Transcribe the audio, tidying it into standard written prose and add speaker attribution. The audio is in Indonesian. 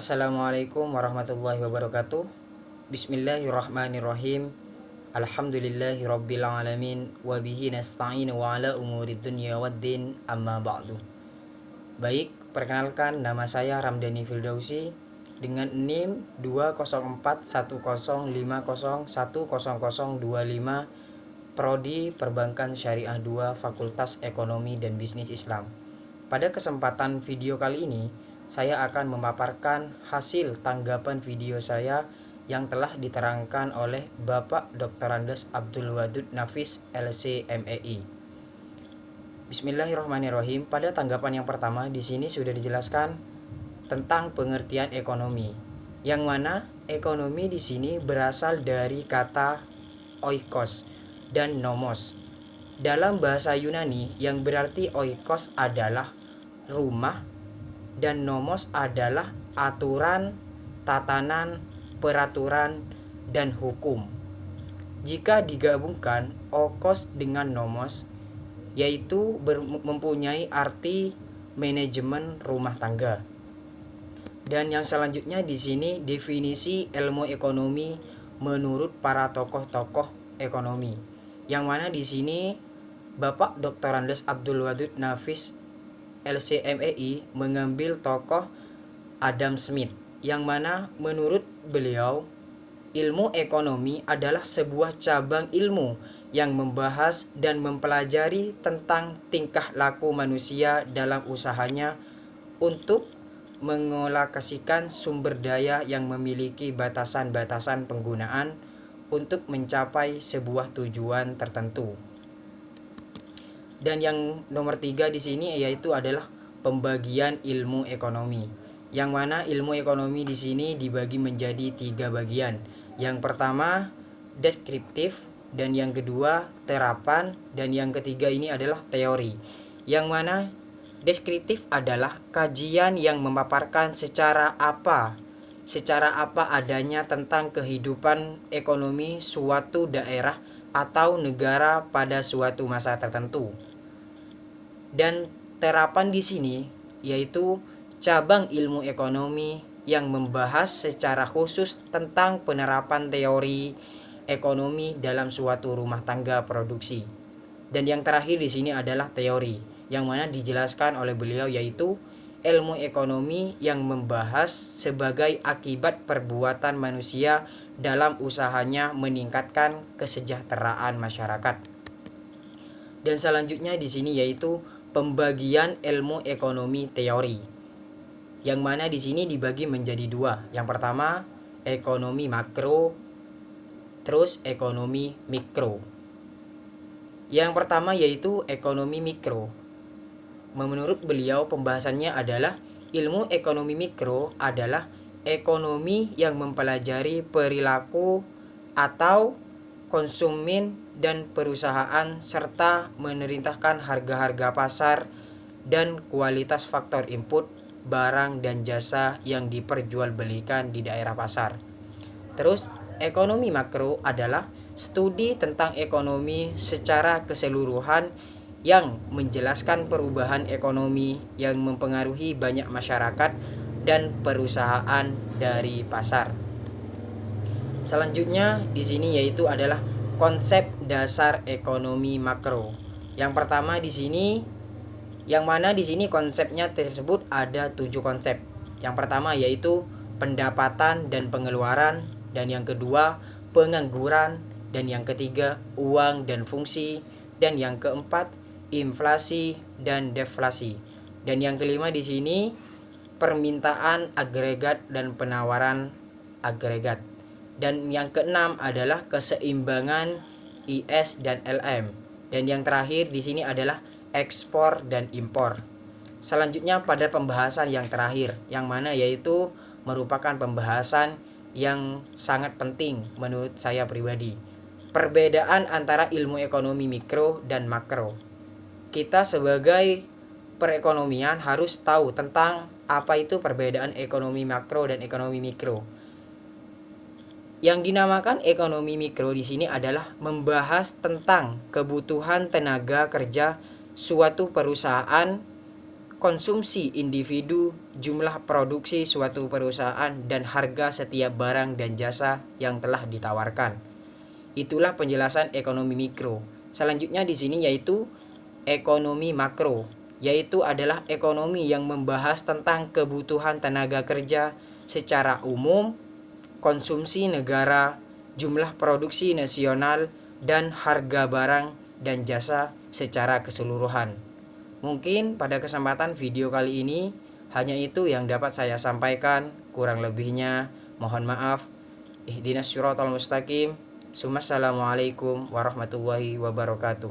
Speaker 1: Assalamualaikum warahmatullahi wabarakatuh. Bismillahirrahmanirrahim. Alhamdulillahirabbil alamin wa bihi nasta'inu wa ala umurid dunya waddin amma ba'du. Baik, perkenalkan nama saya Ramdhani Firdausi dengan NIM 2041050100025 Prodi Perbankan Syariah 2 Fakultas Ekonomi dan Bisnis Islam. Pada kesempatan video kali ini saya akan memaparkan hasil tanggapan video saya yang telah diterangkan oleh Bapak Dr. Andes Abdul Wadud Nafis LC.MEI. Bismillahirrahmanirrahim. Pada tanggapan yang pertama di sini sudah dijelaskan tentang pengertian ekonomi, yang mana ekonomi di sini berasal dari kata oikos dan nomos. Dalam bahasa Yunani yang berarti oikos adalah rumah dan nomos adalah aturan, tatanan, peraturan, dan hukum. Jika digabungkan okos dengan nomos, yaitu mempunyai arti manajemen rumah tangga. Dan yang selanjutnya di sini definisi ilmu ekonomi menurut para tokoh-tokoh ekonomi, yang mana di sini Bapak Dr. Andes Abdul Wadud Nafis LC.MEI mengambil tokoh Adam Smith, yang mana menurut beliau ilmu ekonomi adalah sebuah cabang ilmu yang membahas dan mempelajari tentang tingkah laku manusia dalam usahanya untuk mengalokasikan sumber daya yang memiliki batasan-batasan penggunaan untuk mencapai sebuah tujuan tertentu. Dan yang nomor 3 di sini yaitu adalah pembagian ilmu ekonomi, yang mana ilmu ekonomi di sini dibagi menjadi 3 bagian. Yang pertama deskriptif, dan yang kedua terapan, dan yang ketiga ini adalah teori. Yang mana deskriptif adalah kajian yang memaparkan secara apa adanya tentang kehidupan ekonomi suatu daerah atau negara pada suatu masa tertentu. Dan terapan di sini yaitu cabang ilmu ekonomi yang membahas secara khusus tentang penerapan teori ekonomi dalam suatu rumah tangga produksi. Dan yang terakhir di sini adalah teori, yang mana dijelaskan oleh beliau yaitu ilmu ekonomi yang membahas sebagai akibat perbuatan manusia dalam usahanya meningkatkan kesejahteraan masyarakat. Dan selanjutnya di sini yaitu pembagian ilmu ekonomi teori, yang mana di sini dibagi menjadi 2. Yang pertama ekonomi makro, terus ekonomi mikro. Yang pertama yaitu ekonomi mikro. Menurut beliau pembahasannya adalah ilmu ekonomi mikro adalah ekonomi yang mempelajari perilaku atau konsumen dan perusahaan serta memerintahkan harga-harga pasar dan kualitas faktor input barang dan jasa yang diperjualbelikan di daerah pasar. Terus ekonomi makro adalah studi tentang ekonomi secara keseluruhan yang menjelaskan perubahan ekonomi yang mempengaruhi banyak masyarakat dan perusahaan dari pasar. Selanjutnya di sini yaitu adalah konsep dasar ekonomi makro. Yang pertama di sini, yang mana di sini konsepnya tersebut ada 7 konsep. Yang pertama yaitu pendapatan dan pengeluaran, dan yang kedua pengangguran, dan yang ketiga uang dan fungsi, dan yang keempat inflasi dan deflasi, dan yang kelima di sini permintaan agregat dan penawaran agregat, dan yang keenam adalah keseimbangan IS dan LM, dan yang terakhir di sini adalah ekspor dan impor. Selanjutnya pada pembahasan yang terakhir, yang mana yaitu merupakan pembahasan yang sangat penting menurut saya pribadi, perbedaan antara ilmu ekonomi mikro dan makro. Kita sebagai perekonomian harus tahu tentang apa itu perbedaan ekonomi makro dan ekonomi mikro. Yang dinamakan ekonomi mikro di sini adalah membahas tentang kebutuhan tenaga kerja suatu perusahaan konsumsi individu, jumlah produksi suatu perusahaan, dan harga setiap barang dan jasa yang telah ditawarkan. Itulah penjelasan ekonomi mikro. Selanjutnya di sini yaitu ekonomi makro, yaitu adalah ekonomi yang membahas tentang kebutuhan tenaga kerja secara umum, konsumsi negara, jumlah produksi nasional, dan harga barang dan jasa secara keseluruhan. Mungkin pada kesempatan video kali ini hanya itu yang dapat saya sampaikan. Kurang lebihnya mohon maaf. Ihdinas syiratal mustaqim. Assalamualaikum warahmatullahi wabarakatuh.